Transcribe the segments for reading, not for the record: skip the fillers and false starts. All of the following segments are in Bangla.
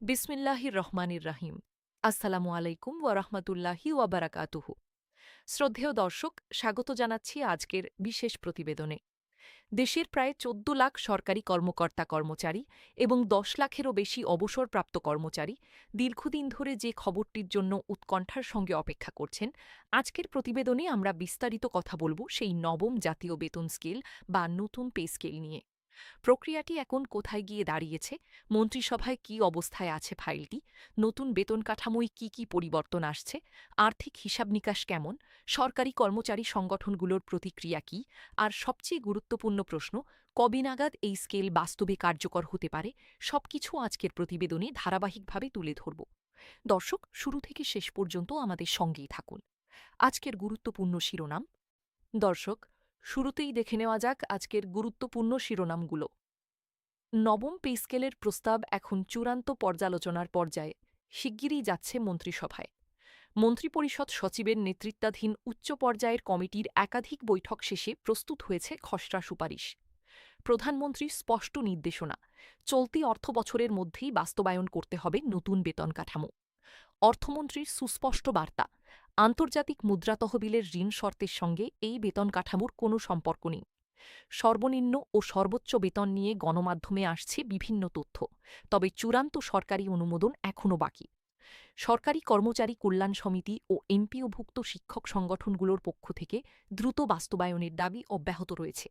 বিসমিল্লাহির রহমানির রাহিম। আসসালামু আলাইকুম ওয়া রাহমাতুল্লাহি ওয়া বারাকাতুহু। শ্রদ্ধেয় দর্শক, স্বাগত জানাচ্ছি আজকের বিশেষ প্রতিবেদনে। দেশের প্রায় ১৪ লাখ সরকারি কর্মকর্তা কর্মচারী এবং ১০ লাখেরও বেশি অবসরপ্রাপ্ত কর্মচারী দীর্ঘদিন ধরে যে খবরটির জন্য উৎকণ্ঠার সঙ্গে অপেক্ষা করছেন, আজকের প্রতিবেদনে আমরা বিস্তারিত কথা বলব সেই নবম জাতীয় বেতন স্কেল বা নতুন পে স্কেল নিয়ে। প্রক্রিয়াটি এখন কোথায় গিয়ে দাঁড়িয়েছে, মন্ত্রিসভায় কী অবস্থায় আছে ফাইলটি, নতুন বেতন কাঠামোয় কী পরিবর্তন আসছে, আর্থিক হিসাব নিকাশ কেমন, সরকারি কর্মচারী সংগঠনগুলোর প্রতিক্রিয়া কী, আর সবচেয়ে গুরুত্বপূর্ণ প্রশ্ন, কবে নাগাদ এই স্কেল বাস্তবে কার্যকর হতে পারে, সবকিছু আজকের প্রতিবেদনে ধারাবাহিকভাবে তুলে ধরব। দর্শক, শুরু থেকে শেষ পর্যন্ত আমাদের সঙ্গেই থাকুন। আজকের গুরুত্বপূর্ণ শিরোনাম। দর্শক, শুরুতেই দেখে নেওয়া যাক আজকের গুরুত্বপূর্ণ শিরোনামগুলো। নবম পে স্কেলের প্রস্তাব এখন চূড়ান্ত পর্যালোচনার পর্যায়ে, শিগগিরই যাচ্ছে মন্ত্রিসভায়। মন্ত্রিপরিষদ সচিবের নেতৃত্বাধীন উচ্চ পর্যায়ের কমিটির একাধিক বৈঠক শেষে প্রস্তুত হয়েছে খসড়া সুপারিশ। প্রধানমন্ত্রীর স্পষ্ট নির্দেশনা, চলতি অর্থবছরের মধ্যেই বাস্তবায়ন করতে হবে নতুন বেতন কাঠামো। অর্থমন্ত্রীর সুস্পষ্ট বার্তা, আন্তর্জাতিক মুদ্রা তহবিলের ঋণ শর্তের সঙ্গে এই বেতন কাঠামোর কোনো সম্পর্ক নেই। সর্বনিম্ন ও সর্বোচ্চ বেতন নিয়ে গণমাধ্যমে আসছে বিভিন্ন তথ্য, তবে চূড়ান্ত সরকারি অনুমোদন এখনও বাকি। সরকারি কর্মচারী কল্যাণ সমিতি ও এমপিওভুক্ত শিক্ষক সংগঠনগুলোর পক্ষ থেকে দ্রুত বাস্তবায়নের দাবি অব্যাহত রয়েছে।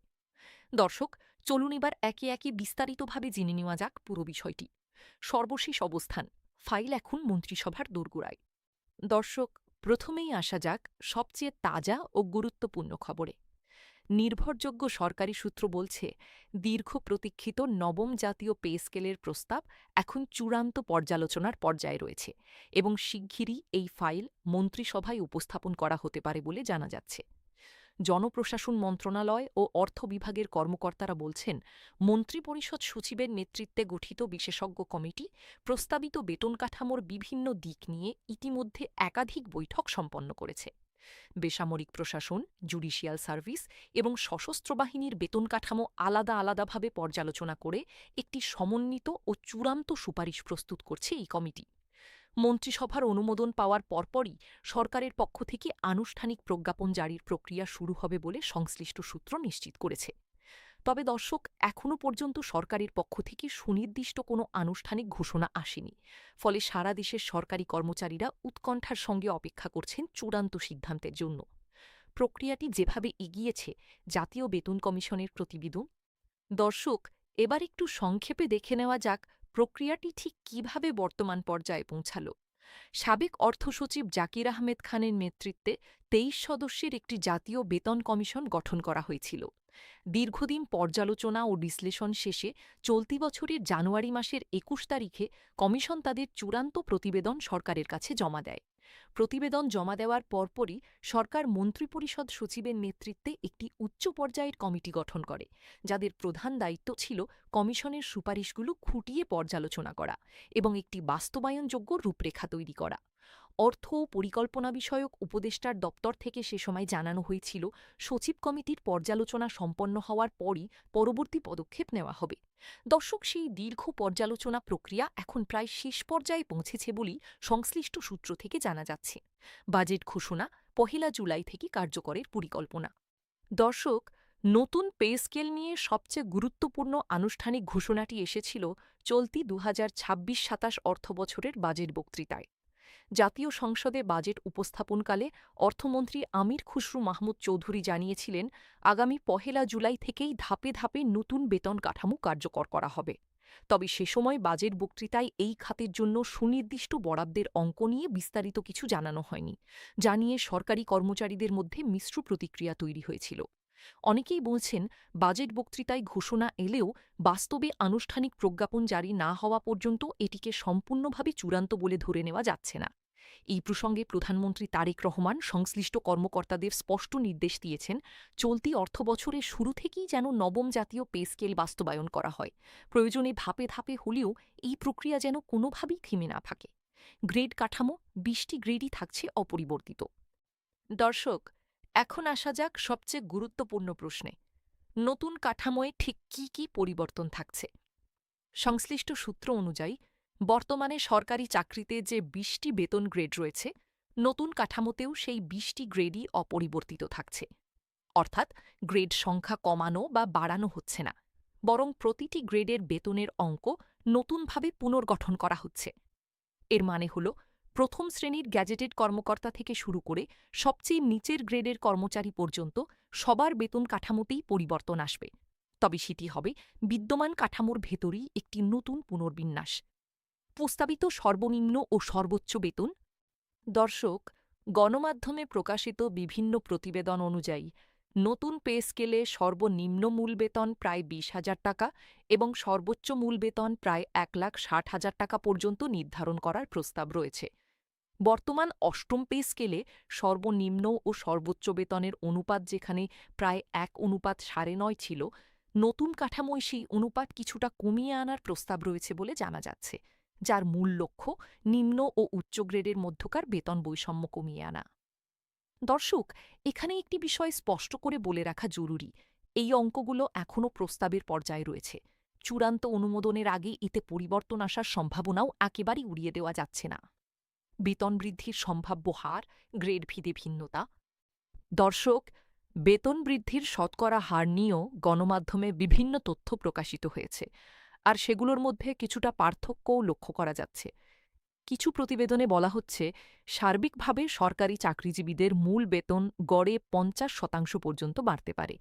দর্শক, চলুন এবার একে একে বিস্তারিতভাবে জেনে নেওয়া যাক পুরো বিষয়টি। সর্বশেষ অবস্থান, ফাইল এখন মন্ত্রিসভার দোরগোড়ায়। দর্শক, প্রথমেই আসা যাক সবচেয়ে তাজা ও গুরুত্বপূর্ণ খবরে। নির্ভরযোগ্য সরকারি সূত্র বলছে, দীর্ঘ প্রতীক্ষিত নবম জাতীয় পে স্কেলের প্রস্তাব এখন চূড়ান্ত পর্যালোচনার পর্যায়ে রয়েছে এবং শিগগিরই এই ফাইল মন্ত্রিসভায় উপস্থাপন করা হতে পারে বলে জানা যাচ্ছে। জনপ্রশাসন মন্ত্রণালয় ও অর্থ বিভাগের কর্মকর্তারা বলছেন, মন্ত্রিপরিষদ সচিবের নেতৃত্বে গঠিত বিশেষজ্ঞ কমিটি প্রস্তাবিত বেতন কাঠামোর বিভিন্ন দিক নিয়ে ইতিমধ্যে একাধিক বৈঠক সম্পন্ন করেছে। বেসামরিক প্রশাসন, জুডিশিয়াল সার্ভিস এবং সশস্ত্র বাহিনীর বেতন কাঠামো আলাদাভাবে পর্যালোচনা করে একটি সমন্বিত ও চূড়ান্ত সুপারিশ প্রস্তুত করছে এই কমিটি। মন্ত্রিসভার অনুমোদন পাওয়ার পরপরই সরকারের পক্ষ থেকে আনুষ্ঠানিক প্রজ্ঞাপন জারির প্রক্রিয়া শুরু হবে বলে সংশ্লিষ্ট সূত্র নিশ্চিত করেছে। তবে দর্শক, এখনও পর্যন্ত সরকারের পক্ষ থেকে সুনির্দিষ্ট কোনো আনুষ্ঠানিক ঘোষণা আসেনি, ফলে সারা দেশের সরকারি কর্মচারীরা উৎকণ্ঠার সঙ্গে অপেক্ষা করছেন চূড়ান্ত সিদ্ধান্তের জন্য। প্রক্রিয়াটি যেভাবে এগিয়েছে, জাতীয় বেতন কমিশনের প্রতিবেদন। দর্শক, এবার একটু সংক্ষেপে দেখে নেওয়া যাক প্রক্রিয়াটি ঠিক কিভাবে বর্তমান পর্যায়ে পৌঁছাল। সাবেক অর্থসচিব জাকির আহমেদ খানের নেতৃত্বে ২৩ সদস্যের একটি জাতীয় বেতন কমিশন গঠন করা হয়েছিল। দীর্ঘদিন পর্যালোচনা ও বিশ্লেষণ শেষে চলতি বছরের জানুয়ারি মাসের ২১ তারিখে কমিশন তাদের চূড়ান্ত প্রতিবেদন সরকারের কাছে জমা দেয়। প্রতিবেদন জমা দেওয়ার পরপরই সরকার মন্ত্রিপরিষদ সচিবের নেতৃত্বে একটি উচ্চ পর্যায়ের কমিটি গঠন করে, যাদের প্রধান দায়িত্ব ছিল কমিশনের সুপারিশগুলো খুঁটিয়ে পর্যালোচনা করা এবং একটি বাস্তবায়নযোগ্য রূপরেখা তৈরি করা। অর্থ ও পরিকল্পনা বিষয়ক উপদেষ্টার দপ্তর থেকে সে সময় জানানো হয়েছিল, সচিব কমিটির পর্যালোচনা সম্পন্ন হওয়ার পরই পরবর্তী পদক্ষেপ নেওয়া হবে। দর্শক, সেই দীর্ঘ পর্যালোচনা প্রক্রিয়া এখন প্রায় শেষ পর্যায়ে পৌঁছেছে বলেই সংশ্লিষ্ট সূত্র থেকে জানা যাচ্ছে। বাজেট ঘোষণা ১ জুলাই থেকে কার্যকরের পরিকল্পনা। দর্শক, নতুন পে স্কেল নিয়ে সবচেয়ে গুরুত্বপূর্ণ আনুষ্ঠানিক ঘোষণাটি এসেছিল চলতি ২০২৬-২৭ অর্থবছরের বাজেট বক্তৃতায়। জাতীয় সংসদে বাজেট উপস্থাপনকালে অর্থমন্ত্রী আমির খুসরু মাহমুদ চৌধুরী জানিয়েছিলেন, আগামী ১ জুলাই থেকেই ধাপে নতুন বেতন কাঠামো কার্যকর করা হবে। তবে সে সময় বাজেট বক্তৃতায় এই খাতের জন্য সুনির্দিষ্ট বরাদ্দের অঙ্ক নিয়ে বিস্তারিত কিছু জানানো হয়নি, যা নিয়ে সরকারি কর্মচারীদের মধ্যে মিশ্র প্রতিক্রিয়া তৈরি হয়েছিল। অনেকেই বলছেন, বাজেট বক্তৃতায় ঘোষণা এলেও বাস্তবে আনুষ্ঠানিক প্রজ্ঞাপন জারি না হওয়া পর্যন্ত এটিকে সম্পূর্ণভাবে চূড়ান্ত বলে ধরে নেওয়া যাচ্ছে না। এই প্রসঙ্গে প্রধানমন্ত্রী তারেক রহমান সংশ্লিষ্ট কর্মকর্তাদের স্পষ্ট নির্দেশ দিয়েছেন, চলতি অর্থবছরের শুরু থেকেই যেন নবম জাতীয় পে স্কেল বাস্তবায়ন করা হয়। প্রয়োজনে ধাপে হলেও এই প্রক্রিয়া যেন কোনোভাবেই থেমে না থাকে। গ্রেড কাঠামো ২০টি গ্রেডই থাকছে অপরিবর্তিত। দর্শক, এখন আসা যাক সবচেয়ে গুরুত্বপূর্ণ প্রশ্নে। নতুন কাঠামোয় ঠিক কী পরিবর্তন থাকছে। সংশ্লিষ্ট সূত্র অনুযায়ী, বর্তমানে সরকারি চাকরিতে যে ২০টি বেতন গ্রেড রয়েছে, নতুন কাঠামোতেও সেই ২০টি গ্রেডই অপরিবর্তিত থাকছে। অর্থাৎ গ্রেড সংখ্যা কমানো বা বাড়ানো হচ্ছে না, বরং প্রতিটি গ্রেডের বেতনের অঙ্ক নতুনভাবে পুনর্গঠন করা হচ্ছে। এর মানে হল, প্রথম শ্রেণীর গ্যাজেটেড কর্মকর্তা থেকে শুরু করে সবচেয়ে নিচের গ্রেডের কর্মচারী পর্যন্ত সবার বেতন কাঠামোতেই পরিবর্তন আসবে। তবে সেটি হবে বিদ্যমান কাঠামোর ভেতরেই একটি নতুন পুনর্বিন্যাস। প্রস্তাবিত সর্বনিম্ন ও সর্বোচ্চ বেতন। দর্শক, গণমাধ্যমে প্রকাশিত বিভিন্ন প্রতিবেদন অনুযায়ী নতুন পে স্কেলে সর্বনিম্ন মূল বেতন প্রায় ২০,০০০ টাকা এবং সর্বোচ্চ মূল বেতন প্রায় ১,৬০,০০০ টাকা পর্যন্ত নির্ধারণ করার প্রস্তাব রয়েছে। বর্তমান অষ্টম পে স্কেলে সর্বনিম্ন ও সর্বোচ্চ বেতনের অনুপাত যেখানে প্রায় ১:৯.৫ ছিল, নতুন কাঠামোয় সেই অনুপাত কিছুটা কমিয়ে আনার প্রস্তাব রয়েছে বলে জানা যাচ্ছে, যার মূল লক্ষ্য নিম্ন ও উচ্চ গ্রেডের মধ্যকার বেতন বৈষম্য কমিয়ে আনা। দর্শক, এখানে একটি বিষয় স্পষ্ট করে বলে রাখা জরুরি, এই অঙ্কগুলো এখনও প্রস্তাবের পর্যায়ে রয়েছে। চূড়ান্ত অনুমোদনের আগে এতে পরিবর্তন আসার সম্ভাবনাও একেবারেই উড়িয়ে দেওয়া যাচ্ছে না। বেতন বৃদ্ধির সম্ভাব্য হার, গ্রেড ভিদে ভিন্নতা। দর্শক, বেতন বৃদ্ধির শতকরা হার নিয়েও গণমাধ্যমে বিভিন্ন তথ্য প্রকাশিত হয়েছে, আর সেগুলোর মধ্যে কিছুটা পার্থক্যও লক্ষ্য করা যাচ্ছে। কিছু প্রতিবেদনে বলা হচ্ছে, সার্বিকভাবে সরকারি চাকরিজীবীদের মূল বেতন গড়ে ৫০% পর্যন্ত বাড়তে পারে।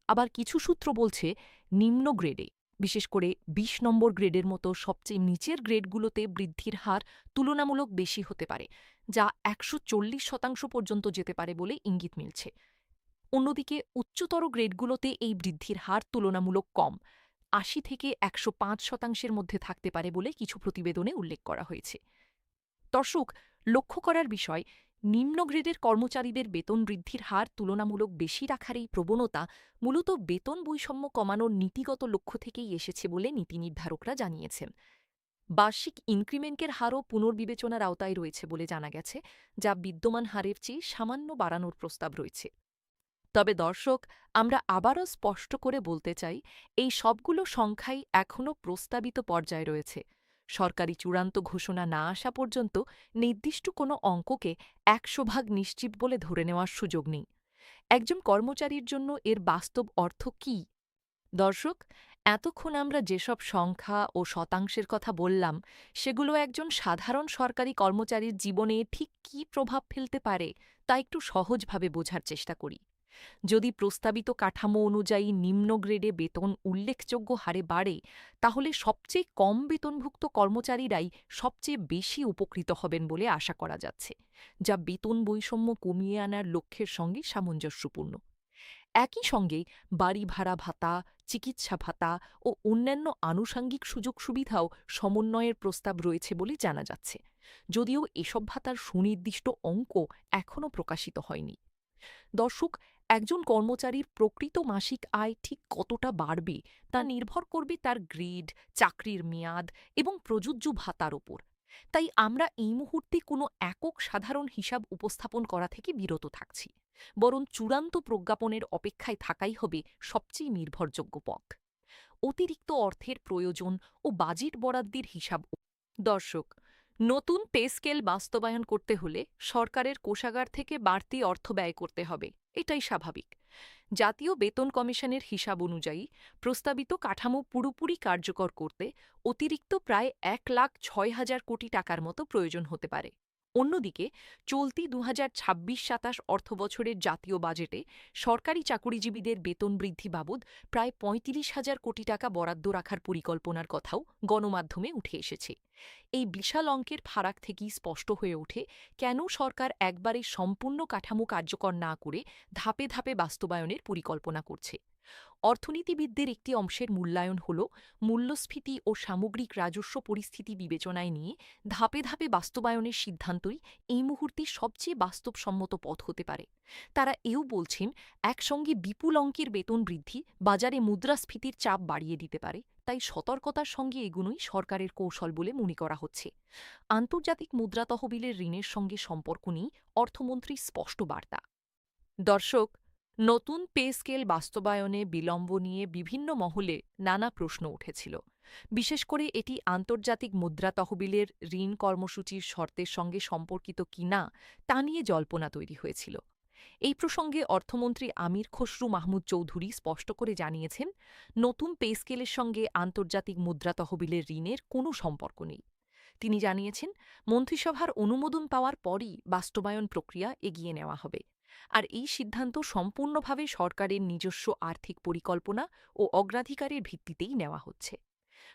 আবার কিছু সূত্র বলছে, নিম্ন গ্রেডে, বিশেষ করে ২০ নম্বর গ্রেডের মতো সবচেয়ে নিচের গ্রেডগুলোতে বৃদ্ধির হার তুলনামূলক বেশি হতে পারে, যা ১৪০% পর্যন্ত যেতে পারে বলে ইঙ্গিত মিলছে। অন্যদিকে উচ্চতর গ্রেডগুলোতে এই বৃদ্ধির হার তুলনামূলক কম, ৮০ থেকে ১০৫% মধ্যে থাকতে পারে বলে কিছু প্রতিবেদনে উল্লেখ করা হয়েছে। দর্শক, লক্ষ্য করার বিষয়, নিম্ন গ্রেডের কর্মচারীদের বেতন বৃদ্ধির হার তুলনামূলক বেশি রাখার এই প্রবণতা মূলত বেতন বৈষম্য কমানোর নীতিগত লক্ষ্য থেকেই এসেছে বলে নীতি নির্ধারকরা জানিয়েছেন। বার্ষিক ইনক্রিমেন্টের হারও পুনর্বিবেচনার আওতায় রয়েছে বলে জানা গেছে, যা বিদ্যমান হারের চেয়ে সামান্য বাড়ানোর প্রস্তাব রয়েছে। তবে দর্শক, আমরা আবারও স্পষ্ট করে বলতে চাই, এই সবগুলো সংখ্যাই এখনও প্রস্তাবিত পর্যায়ে রয়েছে। সরকারি চূড়ান্ত ঘোষণা না আসা পর্যন্ত নির্দিষ্ট কোনো অঙ্ককে ১০০% নিশ্চিত বলে ধরে নেওয়ার সুযোগ নেই। একজন কর্মচারীর জন্য এর বাস্তব অর্থ কী? দর্শক, এতক্ষণ আমরা যেসব সংখ্যা ও শতাংশের কথা বললাম, সেগুলো একজন সাধারণ সরকারি কর্মচারীর জীবনে ঠিক কী প্রভাব ফেলতে পারে তা একটু সহজভাবে বোঝার চেষ্টা করি। যদি প্রস্তাবিত কাঠামো অনুযায়ী নিম্ন গ্রেডে বেতন উল্লেখযোগ্য হারে বাড়ে, তাহলে সবচেয়ে কম বেতনভুক্ত কর্মচারীরাই সবচেয়ে বেশি উপকৃত হবেন বলে আশা করা যাচ্ছে, যা বেতন বৈষম্য কমিয়ে আনার লক্ষ্যের সঙ্গে সামঞ্জস্যপূর্ণ। একই সঙ্গে বাড়ি ভাড়া ভাতা, চিকিৎসা ভাতা ও অন্যান্য আনুষাঙ্গিক সুযোগ সুবিধাও সমন্বয়ের প্রস্তাব রয়েছে বলে জানা যাচ্ছে, যদিও এসব ভাতার সুনির্দিষ্ট অঙ্ক এখনও প্রকাশিত হয়নি। দর্শক, একজন কর্মচারীর প্রকৃত মাসিক আয় ঠিক কতটা বাড়বে তা নির্ভর করবে তার গ্রেড, চাকরির মেয়াদ এবং প্রযোজ্য ভাতার ওপর। তাই আমরা এই মুহূর্তে কোনো একক সাধারণ হিসাব উপস্থাপন করা থেকে বিরত থাকছি, বরং চূড়ান্ত প্রজ্ঞাপনের অপেক্ষায় থাকাই হবে সবচেয়ে নির্ভরযোগ্য পথ। অতিরিক্ত অর্থের প্রয়োজন ও বাজেট বরাদ্দের হিসাব। দর্শক, নতুন পে স্কেল বাস্তবায়ন করতে হলে সরকারের কোষাগার থেকে বাড়তি অর্থ ব্যয় করতে হবে, এটাই স্বাভাবিক। জাতীয় বেতন কমিশনের হিসাব অনুযায়ী প্রস্তাবিত কাঠামো পুরোপুরি কার্যকর করতে অতিরিক্ত প্রায় ১,০৬,০০০ কোটি টাকার মতো প্রয়োজন হতে পারে। অন্যদিকে চলতি ২০২৬-২৭ অর্থবছরের জাতীয় বাজেটে সরকারি চাকুরিজীবীদের বেতন বৃদ্ধি বাবদ প্রায় ৩৫,০০০ কোটি টাকা বরাদ্দ রাখার পরিকল্পনার কথাও গণমাধ্যমে উঠে এসেছে। এই বিশাল অঙ্কের ফারাক থেকেই স্পষ্ট হয়ে ওঠে কেন সরকার একবারে সম্পূর্ণ কাঠামো কার্যকর না করে ধাপে ধাপে বাস্তবায়নের পরিকল্পনা করছে। অর্থনীতিবিদদের একটি অংশের মূল্যায়ন হল, মূল্যস্ফীতি ও সামগ্রিক রাজস্ব পরিস্থিতি বিবেচনায় নিয়ে ধাপে ধাপে বাস্তবায়নের সিদ্ধান্তই এই মুহূর্তে সবচেয়ে বাস্তবসম্মত পথ হতে পারে। তারা এও বলছেন, একসঙ্গে বিপুল অঙ্কের বেতন বৃদ্ধি বাজারে মুদ্রাস্ফীতির চাপ বাড়িয়ে দিতে পারে, তাই সতর্কতার সঙ্গে এগুলোই সরকারের কৌশল বলে মনে করা হচ্ছে। আন্তর্জাতিক মুদ্রা তহবিলের ঋণের সঙ্গে সম্পর্ক নেই অর্থমন্ত্রীর স্পষ্ট বার্তা। দর্শক, নতুন পে স্কেল বাস্তবায়নে বিলম্ব নিয়ে বিভিন্ন মহলে নানা প্রশ্ন উঠেছিল। বিশেষ করে এটি আন্তর্জাতিক মুদ্রা তহবিলের ঋণ কর্মসূচির শর্তের সঙ্গে সম্পর্কিত কিনা তা নিয়ে জল্পনা তৈরি হয়েছিল। এই প্রসঙ্গে অর্থমন্ত্রী আমির খসরু মাহমুদ চৌধুরী স্পষ্ট করে জানিয়েছেন, নতুন পে স্কেলের সঙ্গে আন্তর্জাতিক মুদ্রা তহবিলের ঋণের কোনো সম্পর্ক নেই। তিনি জানিয়েছেন, মন্ত্রিসভার অনুমোদন পাওয়ার পরই বাস্তবায়ন প্রক্রিয়া এগিয়ে নেওয়া হবে। আর এই সিদ্ধান্ত সম্পূর্ণভাবে সরকারের নিজস্ব আর্থিক পরিকল্পনা ও অগ্রাধিকারের ভিত্তিতেই নেওয়া হচ্ছে।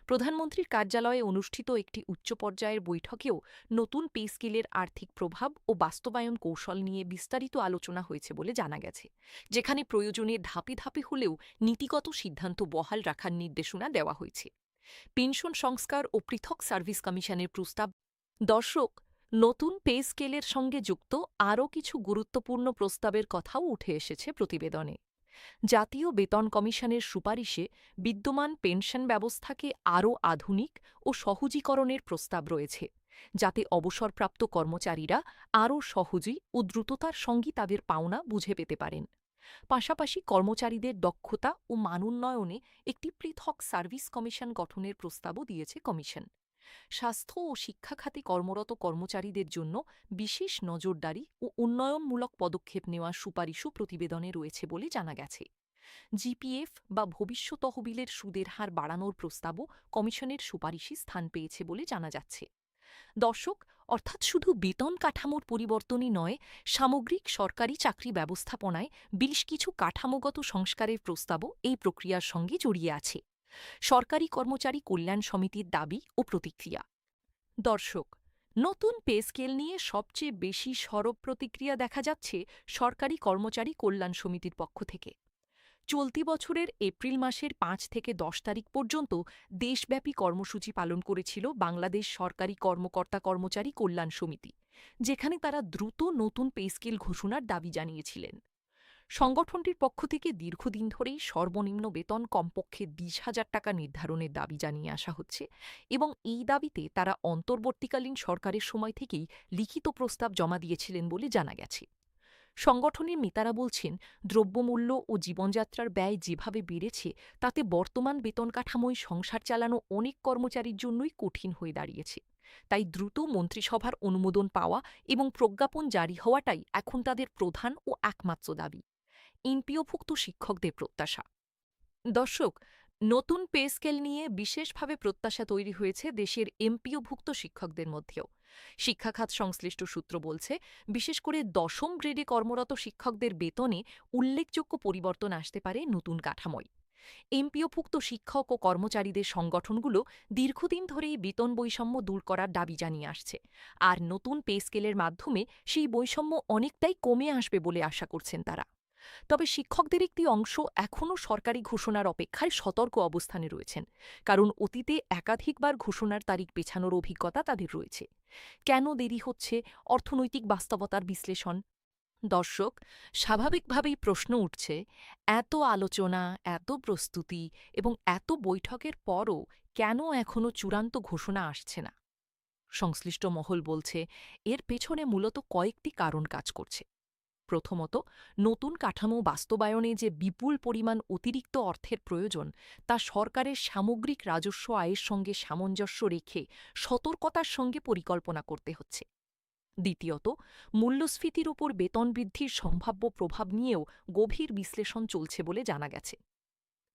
প্রধানমন্ত্রীর কার্যালয়ে অনুষ্ঠিত একটি উচ্চ পর্যায়ের বৈঠকেও নতুন পে স্কেলের আর্থিক প্রভাব ও বাস্তবায়ন কৌশল নিয়ে বিস্তারিত আলোচনা হয়েছে বলে জানা গেছে, যেখানে প্রয়োজনে ধাপে ধাপে হলেও নীতিগত সিদ্ধান্ত বহাল রাখার নির্দেশনা দেওয়া হয়েছে। পেনশন সংস্কার ও পৃথক সার্ভিস কমিশনের প্রস্তাব। দর্শক, নতুন পে স্কেলের সঙ্গে যুক্ত আরও কিছু গুরুত্বপূর্ণ প্রস্তাবের কথাও উঠে এসেছে প্রতিবেদনে। জাতীয় বেতন কমিশনের সুপারিশে বিদ্যমান পেনশন ব্যবস্থাকে আরও আধুনিক ও সহজীকরণের প্রস্তাব রয়েছে, যাতে অবসরপ্রাপ্ত কর্মচারীরা আরও সহজেই ও দ্রুততার সঙ্গে তাদের পাওনা বুঝে পেতে পারেন। পাশাপাশি কর্মচারীদের দক্ষতা ও মানোন্নয়নে একটি পৃথক সার্ভিস কমিশন গঠনের প্রস্তাবও দিয়েছে কমিশন। স্বাস্থ্য ও শিক্ষা খাতে কর্মরত কর্মচারীদের জন্য বিশেষ নজরদারি ও উন্নয়নমূলক পদক্ষেপ নেওয়ার সুপারিশও প্রতিবেদনে রয়েছে বলে জানা গেছে। জিপিএফ বা ভবিষ্যৎ তহবিলের সুদের হার বাড়ানোর প্রস্তাবও কমিশনের সুপারিশে স্থান পেয়েছে বলে জানা যাচ্ছে। দর্শক, অর্থাৎ শুধু বেতন কাঠামোর পরিবর্তনই নয়, সামগ্রিক সরকারি চাকরি ব্যবস্থাপনায় বেশ কিছু কাঠামোগত সংস্কারের প্রস্তাবও এই প্রক্রিয়ার সঙ্গে জড়িয়ে আছে। সরকারি কর্মচারী কল্যাণ সমিতির দাবি ও প্রতিক্রিয়া। দর্শক, নতুন পে স্কেল নিয়ে সবচেয়ে বেশি সরব প্রতিক্রিয়া দেখা যাচ্ছে সরকারি কর্মচারী কল্যাণ সমিতির পক্ষ থেকে। চলতি বছরের এপ্রিল মাসের ৫ থেকে ১০ তারিখ পর্যন্ত দেশব্যাপী কর্মসূচি পালন করেছিল বাংলাদেশ সরকারি কর্মকর্তা কর্মচারী কল্যাণ সমিতি, যেখানে তারা দ্রুত নতুন পে স্কেল ঘোষণার দাবি জানিয়েছিলেন। সংগঠনটির পক্ষ থেকে দীর্ঘদিন ধরেই সর্বনিম্ন বেতন কমপক্ষে ২০,০০০ টাকা নির্ধারণের দাবি জানিয়ে আসা হচ্ছে এবং এই দাবিতে তারা অন্তর্বর্তীকালীন সরকারের সময় থেকেই লিখিত প্রস্তাব জমা দিয়েছিলেন বলে জানা গেছে। সংগঠনের নেতারা বলছেন, দ্রব্যমূল্য ও জীবনযাত্রার ব্যয় যেভাবে বেড়েছে তাতে বর্তমান বেতন কাঠামোয় সংসার চালানো অনেক কর্মচারীর জন্যই কঠিন হয়ে দাঁড়িয়েছে। তাই দ্রুত মন্ত্রিসভার অনুমোদন পাওয়া এবং প্রজ্ঞাপন জারি হওয়াটাই এখন তাদের প্রধান ও একমাত্র দাবি। এনপিওভুক্ত শিক্ষকদের প্রত্যাশা। দর্শক, নতুন পে স্কেল নিয়ে বিশেষভাবে প্রত্যাশা তৈরি হয়েছে দেশের এমপিওভুক্ত শিক্ষকদের মধ্যেও। শিক্ষাখাত সংশ্লিষ্ট সূত্র বলছে, বিশেষ করে দশম গ্রেডে কর্মরত শিক্ষকদের বেতনে উল্লেখযোগ্য পরিবর্তন আসতে পারে নতুন কাঠামোয়। এমপিওভুক্ত শিক্ষক ও কর্মচারীদের সংগঠনগুলো দীর্ঘদিন ধরেই বেতন বৈষম্য দূর করার দাবি জানিয়ে আসছে, আর নতুন পে স্কেলের মাধ্যমে সেই বৈষম্য অনেকটাই কমে আসবে বলে আশা করছেন তারা। তবে শিক্ষকদের একটি অংশ এখনও সরকারি ঘোষণার অপেক্ষায় সতর্ক অবস্থানে রয়েছেন, কারণ অতীতে একাধিকবার ঘোষণার তারিখ পেছানোর অভিজ্ঞতা তাদের রয়েছে। কেন দেরি হচ্ছে? অর্থনৈতিক বাস্তবতার বিশ্লেষণ। দর্শক, স্বাভাবিকভাবেই প্রশ্ন উঠছে, এত আলোচনা, এত প্রস্তুতি এবং এত বৈঠকের পরও কেন এখনও চূড়ান্ত ঘোষণা আসছে না? সংশ্লিষ্ট মহল বলছে, এর পেছনে মূলত কয়েকটি কারণ কাজ করছে। প্রথমত, নতুন কাঠামো বাস্তবায়নে যে বিপুল পরিমাণ অতিরিক্ত অর্থের প্রয়োজন তা সরকারের সামগ্রিক রাজস্ব আয়ের সঙ্গে সামঞ্জস্য রেখে সতর্কতার সঙ্গে পরিকল্পনা করতে হচ্ছে। দ্বিতীয়ত, মূল্যস্ফীতির ওপর বেতন বৃদ্ধির সম্ভাব্য প্রভাব নিয়েও গভীর বিশ্লেষণ চলছে বলে জানা গেছে।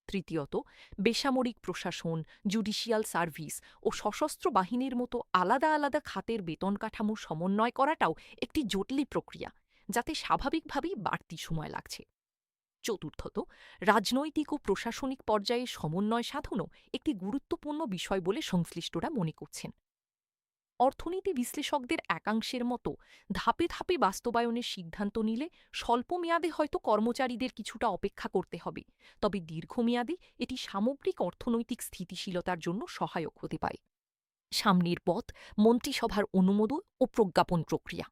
তৃতীয়ত, বেসামরিক প্রশাসন, জুডিশিয়াল সার্ভিস ও সশস্ত্র বাহিনীর মতো আলাদা আলাদা খাতের বেতন কাঠামো সমন্বয় করাটাও একটি জটিল প্রক্রিয়া, যাতে স্বাভাবিকভাবেই বাড়তি সময় লাগছে। চতুর্থত, রাজনৈতিক ও প্রশাসনিক পর্যায়ে সমন্বয় সাধনও একটি গুরুত্বপূর্ণ বিষয় বলে সংশ্লিষ্টরা মনে করছেন। অর্থনীতি বিশ্লেষকদের একাংশের মতো, ধাপে ধাপে বাস্তবায়নের সিদ্ধান্ত নিলে স্বল্প মেয়াদে হয়তো কর্মচারীদের কিছুটা অপেক্ষা করতে হবে, তবে দীর্ঘমেয়াদে এটি সামগ্রিক অর্থনৈতিক স্থিতিশীলতার জন্য সহায়ক হতে পারে। সামনের পথ মন্ত্রিসভার অনুমোদন ও প্রজ্ঞাপন প্রক্রিয়া।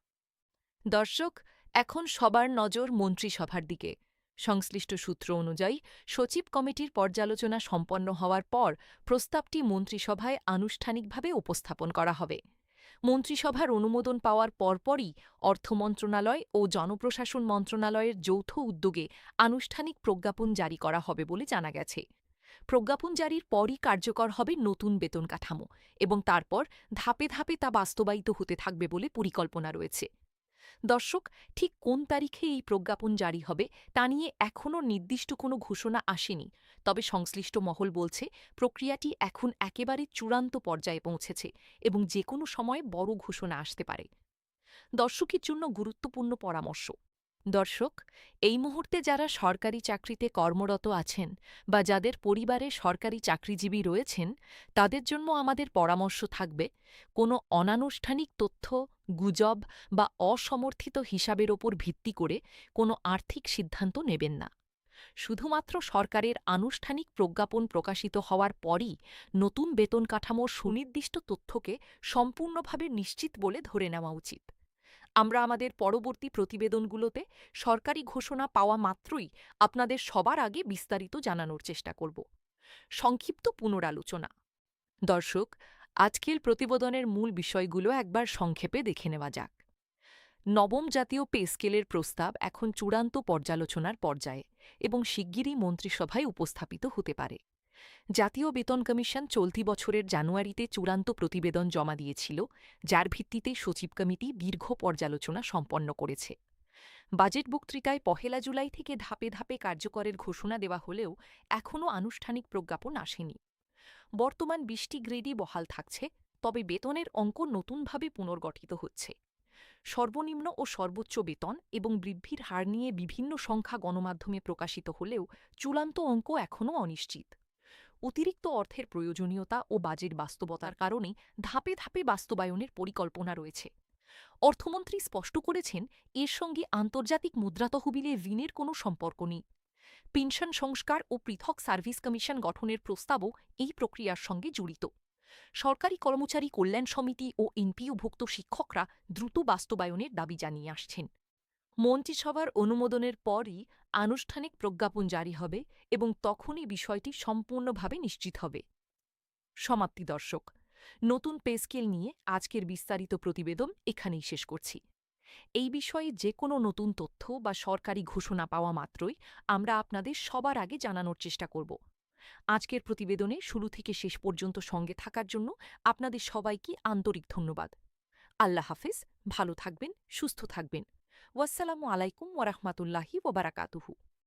দর্শক, এখন সবার নজর মন্ত্রিসভার দিকে। সংশ্লিষ্ট সূত্র অনুযায়ী সচিব কমিটির পর্যালোচনা সম্পন্ন হওয়ার পর প্রস্তাবটি মন্ত্রিসভায় আনুষ্ঠানিকভাবে উপস্থাপন করা হবে। মন্ত্রিসভার অনুমোদন পাওয়ার পরপরই অর্থ মন্ত্রণালয় ও জনপ্রশাসন মন্ত্রণালয়ের যৌথ উদ্যোগে আনুষ্ঠানিক প্রজ্ঞাপন জারি করা হবে বলে জানা গেছে। প্রজ্ঞাপন জারির পরই কার্যকর হবে নতুন বেতন কাঠামো এবং তারপর ধাপে ধাপে তা বাস্তবায়িত হতে থাকবে বলে পরিকল্পনা রয়েছে। দর্শক, ঠিক কোন তারিখে এই প্রজ্ঞাপন জারি হবে তা নিয়ে এখনও নির্দিষ্ট কোনো ঘোষণা আসেনি, তবে সংশ্লিষ্ট মহল বলছে প্রক্রিয়াটি এখন একেবারে চূড়ান্ত পর্যায়ে পৌঁছেছে এবং যে কোনো সময় বড় ঘোষণা আসতে পারে। দর্শকের জন্য গুরুত্বপূর্ণ পরামর্শ। দর্শক, এই মুহূর্তে যারা সরকারি চাকরিতে কর্মরত আছেন বা যাদের পরিবারে সরকারি চাকরিজীবী রয়েছেন, তাদের জন্য আমাদের পরামর্শ থাকবে কোনো অনানুষ্ঠানিক তথ্য, গুজব বা অসমর্থিত হিসাবের ওপর ভিত্তি করে কোনো আর্থিক সিদ্ধান্ত নেবেন না। শুধুমাত্র সরকারের আনুষ্ঠানিক প্রজ্ঞাপন প্রকাশিত হওয়ার পরই নতুন বেতন কাঠামোর সুনির্দিষ্ট তথ্যকে সম্পূর্ণভাবে নিশ্চিত বলে ধরে নেওয়া উচিত। আমরা আমাদের পরবর্তী প্রতিবেদনগুলোতে সরকারি ঘোষণা পাওয়া মাত্রই আপনাদের সবার আগে বিস্তারিত জানানোর চেষ্টা করব। সংক্ষিপ্ত পুনরালোচনা। দর্শক, আজকের প্রতিবেদনের মূল বিষয়গুলো একবার সংক্ষেপে দেখে নেওয়া যাক। নবম জাতীয় পে স্কেলের প্রস্তাব এখন চূড়ান্ত পর্যালোচনার পর্যায়ে এবং শিগগিরই মন্ত্রিসভায় উপস্থাপিত হতে পারে। জাতীয় বেতন কমিশন চলতি বছরের জানুয়ারিতে চূড়ান্ত প্রতিবেদন জমা দিয়েছিল, যার ভিত্তিতে সচিব কমিটি দীর্ঘ পর্যালোচনা সম্পন্ন করেছে। বাজেট বক্তৃতায় ১ জুলাই থেকে ধাপে ধাপে কার্যকরের ঘোষণা দেওয়া হলেও এখনও আনুষ্ঠানিক প্রজ্ঞাপন আসেনি। বর্তমান ২০টি গ্রেডই বহাল থাকছে, তবে বেতনের অঙ্ক নতুনভাবে পুনর্গঠিত হচ্ছে। সর্বনিম্ন ও সর্বোচ্চ বেতন এবং বৃদ্ধির হার নিয়ে বিভিন্ন সংখ্যা গণমাধ্যমে প্রকাশিত হলেও চূড়ান্ত অঙ্ক এখনও অনিশ্চিত। অতিরিক্ত অর্থের প্রয়োজনীয়তা ও বাজেট বাস্তবতার কারণে ধাপে ধাপে বাস্তবায়নের পরিকল্পনা রয়েছে। অর্থমন্ত্রী স্পষ্ট করেছেন, এর সঙ্গে আন্তর্জাতিক মুদ্রা তহবিলে ঋণের কোনো সম্পর্ক নেই। পেনশন সংস্কার ও পৃথক সার্ভিস কমিশন গঠনের প্রস্তাবও এই প্রক্রিয়ার সঙ্গে জড়িত। সরকারি কর্মচারী কল্যাণ সমিতি ও এনপিওভুক্ত শিক্ষকরা দ্রুত বাস্তবায়নের দাবি জানিয়ে আসছেন। মন্ত্রিসভার অনুমোদনের পরই আনুষ্ঠানিক প্রজ্ঞাপন জারি হবে এবং তখনই বিষয়টি সম্পূর্ণভাবে নিশ্চিত হবে। সমাপ্তি। দর্শক, নতুন পে স্কেল নিয়ে আজকের বিস্তারিত প্রতিবেদন এখানেই শেষ করছি। এই বিষয়ে যে কোনো নতুন তথ্য বা সরকারি ঘোষণা পাওয়া মাত্রই আমরা আপনাদের সবার আগে জানানোর চেষ্টা করব। আজকের প্রতিবেদনে শুরু থেকে শেষ পর্যন্ত সঙ্গে থাকার জন্য আপনাদের সবাইকে আন্তরিক ধন্যবাদ। আল্লাহ হাফেজ, ভালো থাকবেন, সুস্থ থাকবেন। ওয়াসসালামু আলাইকুম ওয়া রাহমাতুল্লাহি ওয়া বারাকাতুহু।